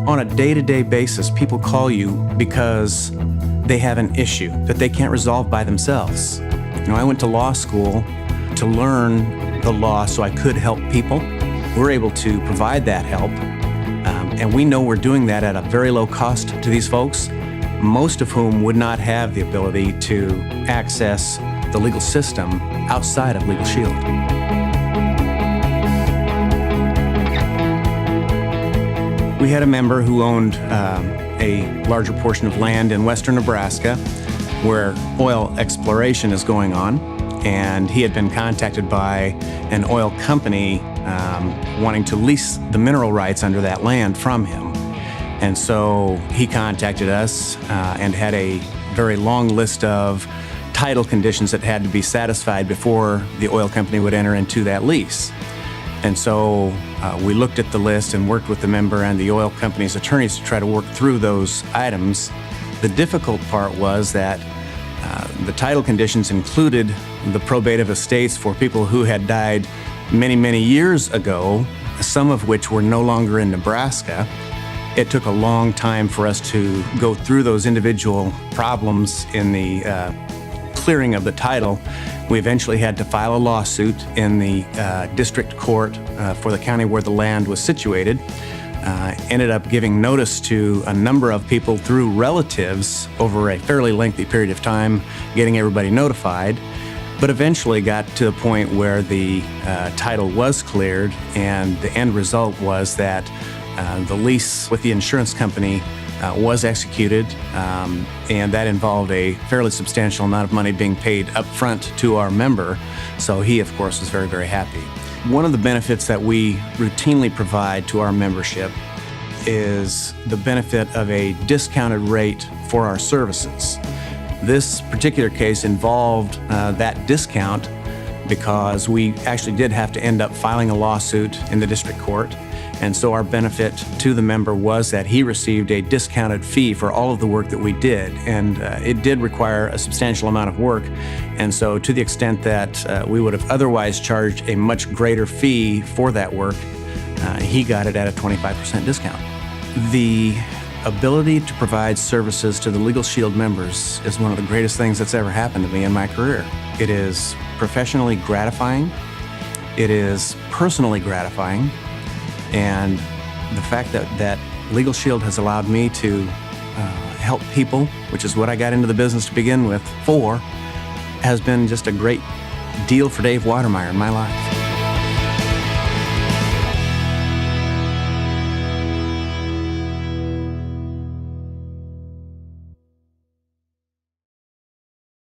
On a day-to-day basis, people call you because they have an issue that they can't resolve by themselves. I went to law school to learn the law so I could help people. We're able to provide that help, and we know we're doing that at a very low cost to these folks, most of whom would not have the ability to access the legal system outside of Legal Shield. We had a member who owned a larger portion of land in western Nebraska where oil exploration is going on, and he had been contacted by an oil company wanting to lease the mineral rights under that land from him. And so he contacted us and had a very long list of title conditions that had to be satisfied before the oil company would enter into that lease. And so we looked at the list and worked with the member and the oil company's attorneys to try to work through those items. The difficult part was that the title conditions included the probative estates for people who had died many, many years ago, some of which were no longer in Nebraska. It took a long time for us to go through those individual problems in the clearing of the title. We eventually had to file a lawsuit in the district court for the county where the land was situated. Ended up giving notice to a number of people through relatives over a fairly lengthy period of time, getting everybody notified, but eventually got to the point where the title was cleared, and the end result was that the lease with the insurance company was executed, and that involved a fairly substantial amount of money being paid up front to our member. So he, of course, was very, very happy. One of the benefits that we routinely provide to our membership is the benefit of a discounted rate for our services. This particular case involved that discount because we actually did have to end up filing a lawsuit in the district court. And so our benefit to the member was that he received a discounted fee for all of the work that we did. And it did require a substantial amount of work. And so to the extent that we would have otherwise charged a much greater fee for that work, he got it at a 25% discount. The ability to provide services to the Legal Shield members is one of the greatest things that's ever happened to me in my career. It is professionally gratifying. It is personally gratifying. And the fact that Legal Shield has allowed me to help people, which is what I got into the business to begin with for, has been just a great deal for Dave Watermeyer in my life.